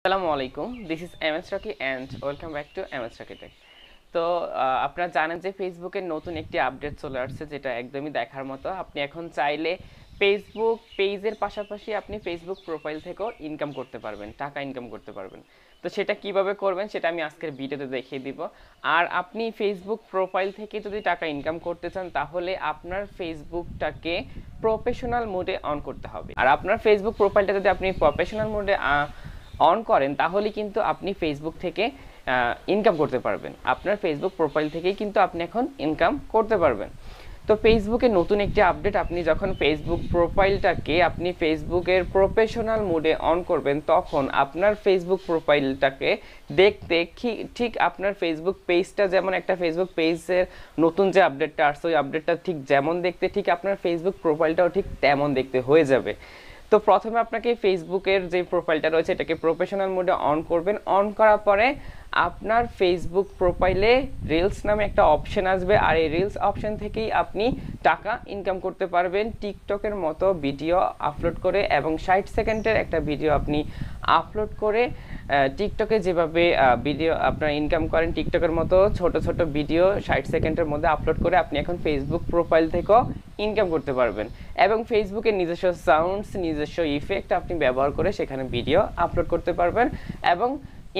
Assalamualaikum. This is MS Roky and welcome back to MS Roky Tech. তো আপনারা জানেন যে ফেসবুকের নতুন একটি আপডেট চলে আসছে যেটা একদমই দেখার মতো। আপনি এখন চাইলে ফেসবুক পেজের পাশাপাশি আপনি ফেসবুক প্রোফাইল থেকেও ইনকাম করতে পারবেন, টাকা ইনকাম করতে পারবেন। তো সেটা কিভাবে করবেন সেটা আমি আজকের ভিডিওতে দেখিয়ে দিব। আর আপনি ফেসবুক প্রোফাইল থেকে যদি টাকা ইনকাম করতে চান তাহলে আপনার ফেসবুকটাকে প্রফেশনাল মোডে অন করতে হবে। আর আপনার ফেসবুক প্রোফাইলটা যদি আপনি প্রফেশনাল মোডে অন করেন তাহলে কিন্তু আপনি ফেসবুক থেকে ইনকাম করতে পারবেন। আপনার ফেসবুক প্রোফাইল থেকেই কিন্তু আপনি এখন ইনকাম করতে পারবেন। তো ফেসবুকে নতুন একটি আপডেট, আপনি যখন ফেসবুক প্রোফাইলটাকে আপনি ফেসবুকের প্রফেশনাল মোডে অন করবেন তখন আপনার ফেসবুক প্রোফাইলটাকে দেখতে ঠিক আপনার ফেসবুক পেজটা যেমন একটা ফেসবুক পেজের নতুন যে আপডেটটা আসছে ওই আপডেটটা ঠিক যেমন দেখতে ঠিক আপনার ফেসবুক প্রোফাইলটাও ঠিক তেমন দেখতে হয়ে যাবে। তো প্রথমে আপনাকে ফেসবুকের যে প্রোফাইলটা রয়েছে এটাকে প্রফেশনাল মোডে অন করবেন। অন করার পরে আপনার ফেসবুক প্রোফাইলে রিলস নামে একটা অপশন আসবে, আর এই রিলস অপশন থেকেই আপনি টাকা ইনকাম করতে পারবেন টিকটকের মতো ভিডিও আপলোড করে, এবং 60 সেকেন্ডের একটা ভিডিও আপনি আপলোড করে টিকটকে যেভাবে ভিডিও আপনার ইনকাম করেন টিকটকের মতো ছোট ছোট ভিডিও 60 সেকেন্ডের মধ্যে আপলোড করে আপনি এখন ফেসবুক প্রোফাইল থেকেও ইনকাম করতে পারবেন। এবং ফেসবুকের নিজস্ব সাউন্ডস, নিজস্ব ইফেক্ট আপনি ব্যবহার করে সেখানে ভিডিও আপলোড করতে পারবেন এবং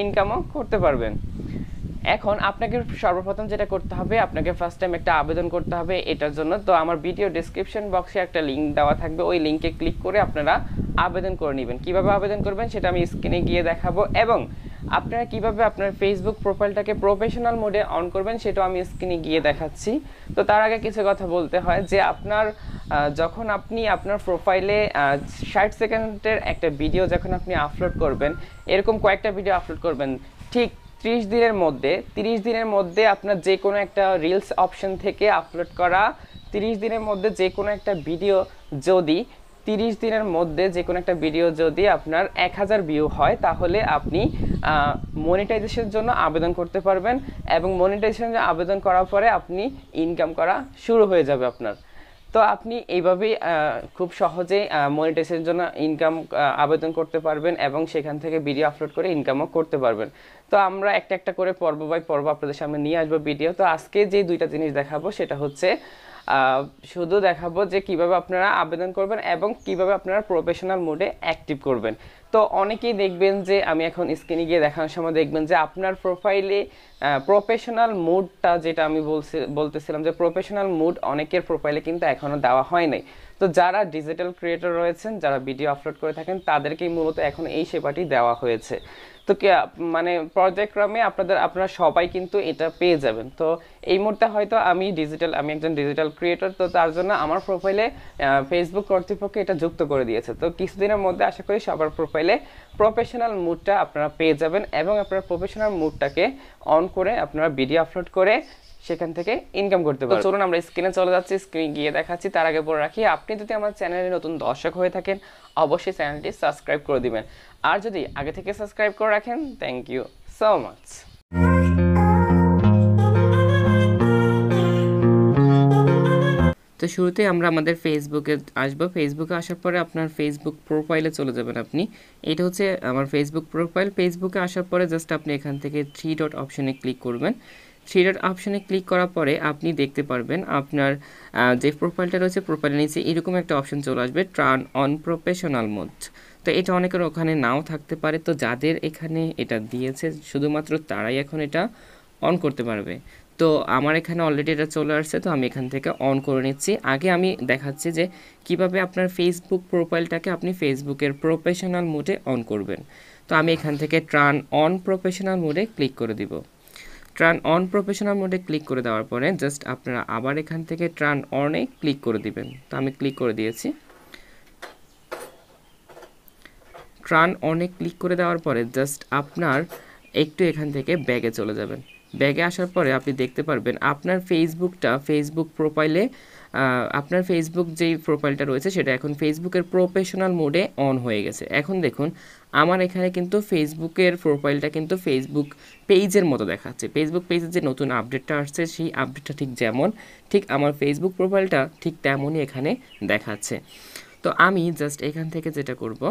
ইনকামও করতে পারবেন। এখন আপনাকে সর্বপ্রথম যেটা করতে হবে, আপনাকে ফার্স্ট টাইম একটা আবেদন করতে হবে এটার জন্য। তো আমার ভিডিও ডেসক্রিপশন বক্সে একটা লিঙ্ক দেওয়া থাকবে, ওই লিঙ্কে ক্লিক করে আপনারা আবেদন করে নেবেন। কিভাবে আবেদন করবেন সেটা আমি স্ক্রিনে গিয়ে দেখাবো, এবং আপনারা কিভাবে আপনার ফেসবুক প্রোফাইলটাকে প্রফেশনাল মোডে অন করবেন সেটাও আমি স্ক্রিনে গিয়ে দেখাচ্ছি। তো তার আগে কিছু কথা বলতে হয় যে যখন আপনি আপনার প্রোফাইলে 60 সেকেন্ডের একটা ভিডিও যখন আপনি আপলোড করবেন, এরকম কয়েকটা ভিডিও আপলোড করবেন, ঠিক 30 দিনের মধ্যে আপনার যে কোনো একটা রিলস অপশন থেকে আপলোড করা 30 দিনের মধ্যে যে কোনো একটা ভিডিও যদি 30 দিনের মধ্যে যে কোনো একটা ভিডিও যদি আপনার 1000 ভিউ হয় তাহলে আপনি মনিটাইজেশনের জন্য আবেদন করতে পারবেন, এবং মনিটাইজেশনের আবেদন করার পরে আপনি ইনকাম করা শুরু হয়ে যাবে আপনার। তো আপনি এইভাবেই খুব সহজেই মনিটাইজেশনের জন্য ইনকাম আবেদন করতে পারবেন এবং সেখান থেকে ভিডিও আপলোড করে ইনকামও করতে পারবেন। তো আমরা একটা একটা করে পর্ব বাই পর্ব আপনাদের সামনে নিয়ে আসবো ভিডিও। তো আজকে যে দুইটা জিনিস দেখাবো সেটা হচ্ছে শুধু দেখাবো যে কিভাবে আপনারা আবেদন করবেন এবং কিভাবে আপনারা প্রফেশনাল মোডে অ্যাক্টিভ করবেন। তো অনেকেই দেখবেন যে আমি এখন স্ক্রিনে গিয়ে দেখানোর সময় দেখবেন যে আপনার প্রোফাইলে প্রফেশনাল মুডটা, যেটা আমি বলতেছিলাম যে প্রফেশনাল মুড অনেকের প্রোফাইলে কিন্তু এখনও দেওয়া হয় নাই। তো যারা ডিজিটাল ক্রিয়েটর রয়েছেন, যারা ভিডিও আপলোড করে থাকেন তাদেরকেই মূলত এখন এই সেবাটি দেওয়া হয়েছে। তো মানে পর্যায়ক্রমে আপনারা সবাই কিন্তু এটা পেয়ে যাবেন। তো এই মুহূর্তে হয়তো আমি একজন ডিজিটাল ক্রিয়েটর, তো তার জন্য আমার প্রোফাইলে ফেসবুক কর্তৃপক্ষ এটা যুক্ত করে দিয়েছে। তো কিছুদিনের মধ্যে আশা করি সবার প্রোফাইলে প্রফেশনাল মুডটা আপনারা পেয়ে যাবেন, এবং আপনার প্রফেশনাল মুডটাকে অন করে আপনারা ভিডিও আপলোড করে সেখান থেকে ইনকাম করতে পারবেন। চলুন আমরা স্ক্রিনে চলে যাচ্ছি, স্ক্রিনে গিয়ে দেখাচ্ছি। তার আগে বলে রাখি, আপনি যদি আমার চ্যানেলে নতুন দর্শক হয়ে থাকেন অবশ্যই চ্যানেলটি সাবস্ক্রাইব করে দিবেন, আর যদি আগে থেকে সাবস্ক্রাইব করে রাখেন থ্যাংক ইউ সো মাচ। তো শুরুতে আমরা আমাদের ফেসবুকে আসবো। ফেসবুকে আসার পরে আপনার ফেসবুক প্রোফাইলে চলে যাবেন আপনি। এটা হচ্ছে আমার ফেসবুক প্রোফাইল। ফেসবুকে আসার পরে জাস্ট আপনি এখান থেকে 3 ডট অপশনে ক্লিক করবেন। 3 ডট অপশনে ক্লিক করার পরে আপনি দেখতে পারবেন আপনার যে প্রোফাইলটা রয়েছে প্রোফাইলের নিচে এরকম একটা অপশন চলে আসবে, ট্রান অন প্রফেশনাল মোড। তো এটা অনেকের ওখানে নাও থাকতে পারে, তো যাদের এখানে এটা দিয়েছে শুধুমাত্র তারাই এখন এটা অন করতে পারবে। তো আমার এখানে অলরেডি এটা চলে আসছে, তো আমি এখান থেকে অন করে নিচ্ছি। আগে আমি দেখাচ্ছি যে কিভাবে আপনার ফেসবুক প্রোফাইলটাকে আপনি ফেসবুকের প্রফেশনাল মোডে অন করবেন। তো আমি এখান থেকে ট্রান অন প্রফেশনাল মোডে ক্লিক করে দিব। ট্রান অন প্রফেশনাল মোডে ক্লিক করে দেওয়ার পরে জাস্ট আপনারা আবার এখান থেকে ট্রান অনে ক্লিক করে দিবেন। তো আমি ক্লিক করে দিয়েছি। ট্রান অনে ক্লিক করে দেওয়ার পরে জাস্ট আপনার একটু এখান থেকে ব্যাগে চলে যাবেন। ব্যাগে আসার পরে আপনি দেখতে পারবেন আপনার ফেসবুক প্রোফাইলে আপনার ফেসবুক যেই প্রোফাইলটা রয়েছে সেটা এখন ফেসবুকের প্রফেশনাল মোডে অন হয়ে গেছে। এখন দেখুন আমার এখানে কিন্তু ফেসবুকের প্রোফাইলটা কিন্তু ফেসবুক পেজের মতো দেখাচ্ছে। ফেসবুক পেজের যে নতুন আপডেটটা আসছে সেই আপডেটটা ঠিক আমার ফেসবুক প্রোফাইলটা ঠিক তেমনই এখানে দেখাচ্ছে। তো আমি জাস্ট এখান থেকে যেটা করব,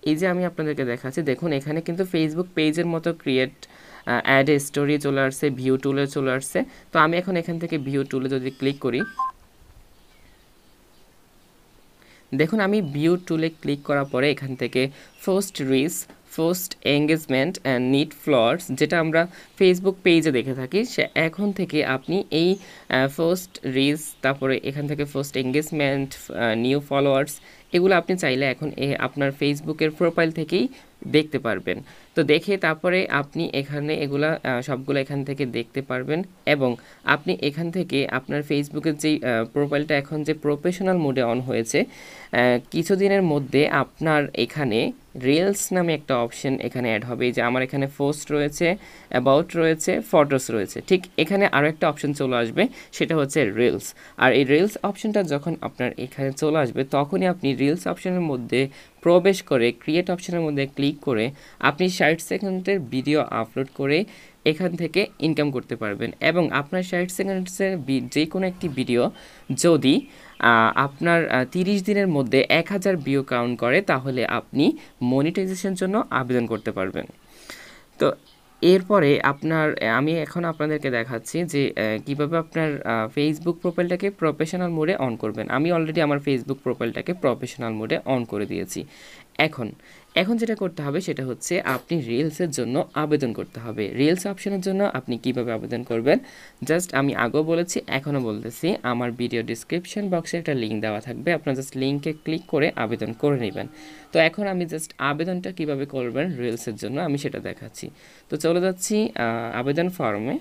এই যে আমি আপনাদেরকে দেখাচ্ছি, দেখুন এখানে কিন্তু ফেসবুক পেজের মতো ক্রিয়েট অ্যাড এ স্টোরি চলে আসছে, ভিউ টুলে চলে আসছে। তো আমি এখন এখান থেকে ভিউ টুলে যদি ক্লিক করি, দেখুন আমি ভিউ টুলে ক্লিক করার পরে এখান থেকে first reach, first engagement and need followers, যেটা আমরা ফেসবুক পেজে দেখে থাকি, সে এখন থেকে আপনি এই ফার্স্ট রিচ, তারপরে এখান থেকে ফার্স্ট এঙ্গেজমেন্ট, নিউ ফলোয়ার্স, এগুলো আপনি চাইলে এখন আপনার ফেসবুকের প্রোফাইল থেকেই দেখতে পারবেন। তো দেখে তারপরে আপনি এখানে এগুলা সবগুলো এখান থেকে দেখতে পারবেন, এবং আপনি এখান থেকে আপনার ফেসবুকের যেই প্রোফাইলটা এখন যে প্রফেশনাল মোডে অন হয়েছে, কিছুদিনের মধ্যে আপনার এখানে রিলস নামে একটা অপশন এখানে অ্যাড হবে। যে আমার এখানে পোস্ট রয়েছে, অ্যাবাউট রয়েছে, ফটোস রয়েছে, ঠিক এখানে আরও একটা অপশন চলে আসবে, সেটা হচ্ছে রিলস। আর এই রিলস অপশনটা যখন আপনার এখানে চলে আসবে, তখনই আপনি রিলস অপশনের মধ্যে প্রবেশ করে ক্রিয়েট অপশনের মধ্যে ক্লিক করে আপনি 60 সেকেন্ডের ভিডিও আপলোড করে এখান থেকে ইনকাম করতে পারবেন। এবং আপনার 60 সেকেন্ডসের যে কোনো একটি ভিডিও যদি আপনার 30 দিনের মধ্যে 1000 ভিউ কাউন্ট করে, তাহলে আপনি মনিটাইজেশনের জন্য আবেদন করতে পারবেন। তো এরপরে আমি এখন আপনাদেরকে দেখাচ্ছি যে কিভাবে আপনার ফেসবুক প্রোফাইলটাকে প্রফেশনাল মোডে অন করবেন। আমি অলরেডি আমার ফেসবুক প্রোফাইলটাকে প্রফেশনাল মোডে অন করে দিয়েছি। এখন যেটা করতে হবে সেটা হচ্ছে আপনি রিলসের জন্য আবেদন করতে হবে। রিলস অপশনের জন্য আপনি কিভাবে আবেদন করবেন, জাস্ট আমি আগেও বলেছি, এখনও বলতেছি, আমার ভিডিও ডিসক্রিপশন বক্সে একটা লিঙ্ক দেওয়া থাকবে, আপনার জাস্ট লিঙ্কে ক্লিক করে আবেদন করে নেবেন। তো এখন আমি জাস্ট আবেদনটা কিভাবে করবেন রিলসের জন্য আমি সেটা দেখাচ্ছি। তো চলে যাচ্ছি আবেদন ফর্মে।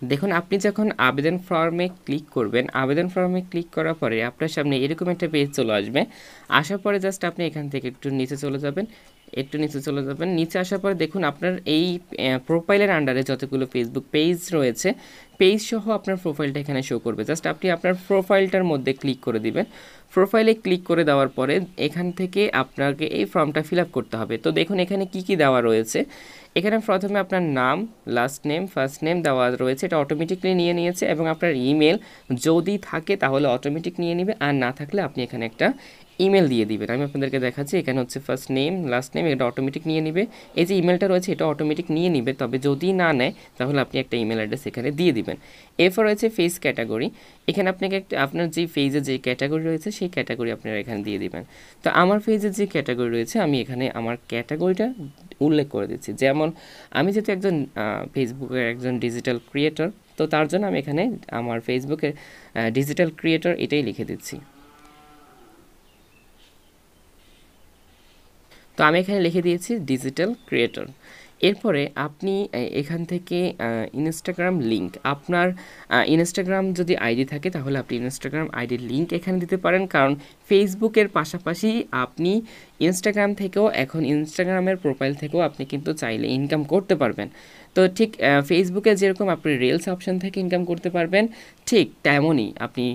দেখুন আপনি যখন আবেদন ফর্মে ক্লিক করবেন, আবেদন ফর্মে ক্লিক করার পরে আপনার সামনে এরকম একটা পেজ চলে আসবে। আসার পরে জাস্ট আপনি এখান থেকে একটু নিচে চলে যাবেন, নিচে আসার পরে দেখুন আপনার এই প্রোফাইলের আন্ডারে যতগুলো ফেসবুক পেজ রয়েছে, পেজ সহ আপনার প্রোফাইলটা এখানে শো করবে। জাস্ট আপনি আপনার প্রোফাইলটার মধ্যে ক্লিক করে দিবেন। প্রোফাইলে ক্লিক করে দেওয়ার পরে এখান থেকে আপনাকে এই ফর্মটা ফিল আপ করতে হবে। তো দেখুন এখানে কি কি দেওয়া রয়েছে। এখানে প্রথমে আপনার নাম, লাস্ট নেম, ফার্স্ট নেম দেওয়া রয়েছে, এটা অটোমেটিকলি নিয়ে নিয়েছে, এবং আপনার ইমেল যদি থাকে তাহলে অটোমেটিক নিয়ে নেবে, আর না থাকলে আপনি এখানে একটা ইমেল দিয়ে দিবেন। আমি আপনাদেরকে দেখাচ্ছি, এখানে হচ্ছে ফার্স্ট নেম, লাস্ট নেম, এটা অটোমেটিক নিয়ে নেবে। এই যে ইমেলটা রয়েছে এটা অটোমেটিক নিয়ে নেবে, তবে যদি না নেয় তাহলে আপনি একটা ইমেল অ্যাড্রেস এখানে দিয়ে দিবেন। এরপর রয়েছে ফেস ক্যাটাগরি, এখানে আপনাকে আপনার যে ফেজের যে ক্যাটাগরি রয়েছে সেই ক্যাটাগরি আপনারা এখানে দিয়ে দিবেন। তো আমার ফেজের যে ক্যাটাগরি রয়েছে আমি এখানে আমার ক্যাটাগরিটা উল্লেখ করে দিচ্ছি। যেমন আমি যেহেতু একজন ফেসবুকের একজন ডিজিটাল ক্রিয়েটর, তো তার জন্য আমি এখানে আমার ফেসবুকের ডিজিটাল ক্রিয়েটর এটাই লিখে দিচ্ছি। তো আমি এখানে লিখে দিয়েছি ডিজিটাল ক্রিয়েটর। এরপরে আপনি এখান থেকে ইনস্টাগ্রাম লিঙ্ক, আপনার ইনস্টাগ্রাম যদি আইডি থাকে তাহলে আপনি ইনস্টাগ্রাম আইডির লিঙ্ক এখানে দিতে পারেন, কারণ ফেসবুকের পাশাপাশি আপনি ইনস্টাগ্রাম থেকেও, এখন ইনস্টাগ্রামের প্রোফাইল থেকেও আপনি কিন্তু চাইলে ইনকাম করতে পারবেন। তো ঠিক ফেসবুকে যেরকম আপনি রিলস অপশন থেকে ইনকাম করতে পারবেন, ঠিক তেমনই আপনি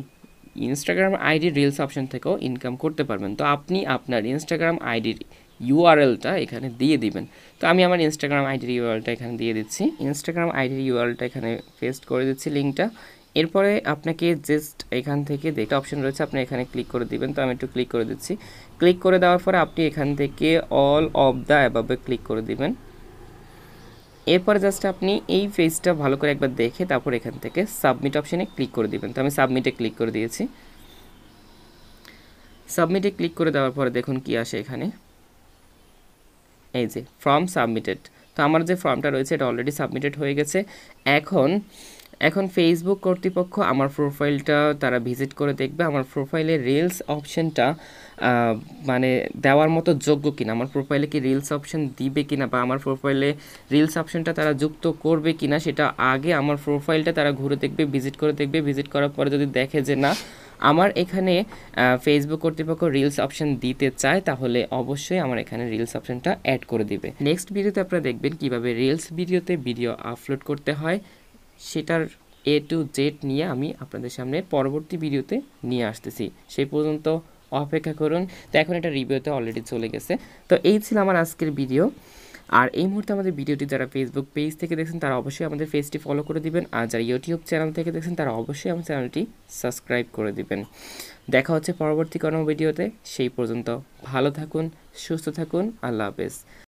ইনস্টাগ্রাম আইডির রিলস অপশন থেকেও ইনকাম করতে পারবেন। তো আপনি আপনার ইনস্টাগ্রাম আইডির ইউআরএলটা এখানে দিয়ে দিবেন। তো আমি আমার ইনস্টাগ্রাম আইডির ইউআরএলটা এখানে দিয়ে দিচ্ছি, ইনস্টাগ্রাম আইডির ইউআরএলটা এখানে পেস্ট করে দিচ্ছি লিঙ্কটা। এরপরে আপনাকে জাস্ট এখান থেকে একটা অপশন রয়েছে, আপনি এখানে ক্লিক করে দিবেন। তো আমি একটু ক্লিক করে দিচ্ছি। ক্লিক করে দেওয়ার পরে আপনি এখান থেকে অল অফ দ্য অ্যাবাবে ক্লিক করে দিবেন। এরপরে জাস্ট আপনি এই পেজটা ভালো করে একবার দেখে তারপর এখান থেকে সাবমিট অপশনে ক্লিক করে দিবেন। তো আমি সাবমিটে ক্লিক করে দিয়েছি। সাবমিটে ক্লিক করে দেওয়ার পরে দেখুন কি আসে এখানে, এই যে ফর্ম সাবমিটেড। তো আমার যে ফর্মটা রয়েছে এটা অলরেডি সাবমিটেড হয়ে গেছে। এখন ফেসবুক কর্তৃপক্ষ আমার প্রোফাইলটা তারা ভিজিট করে দেখবে আমার প্রোফাইলে রিলস অপশনটা মানে দেওয়ার মতো যোগ্য কিনা, আমার প্রোফাইলে কি রিলস অপশন দিবে কিনা, বা আমার প্রোফাইলে রিলস অপশনটা তারা যুক্ত করবে কিনা, সেটা আগে আমার প্রোফাইলটা তারা ঘুরে দেখবে, ভিজিট করে দেখবে। ভিজিট করার পরে যদি দেখে যে না আমার এখানে ফেসবুক কর্তৃপক্ষ রিলস অপশন দিতে চায়, তাহলে অবশ্যই আমার এখানে রিলস অপশনটা অ্যাড করে দিবে। নেক্সট ভিডিওতে আপনারা দেখবেন কিভাবে রিলস ভিডিওতে ভিডিও আপলোড করতে হয়, সেটার A to Z নিয়ে আমি আপনাদের সামনে পরবর্তী ভিডিওতে নিয়ে আসতেছি। সেই পর্যন্ত অপেক্ষা করুন। তো এখন এটা রিভিউতে অলরেডি চলে গেছে। তো এই ছিল আমার আজকের ভিডিও। আর এই মুহূর্তে আমাদের ভিডিওটি যারা ফেসবুক পেজ থেকে দেখছেন তারা অবশ্যই আমাদের পেজটি ফলো করে দিবেন, আর যারা ইউটিউব চ্যানেল থেকে দেখছেন তারা অবশ্যই আমার চ্যানেলটি সাবস্ক্রাইব করে দিবেন। দেখা হচ্ছে পরবর্তী কোনো ভিডিওতে, সেই পর্যন্ত ভালো থাকুন, সুস্থ থাকুন, আল্লাহ হাফেজ।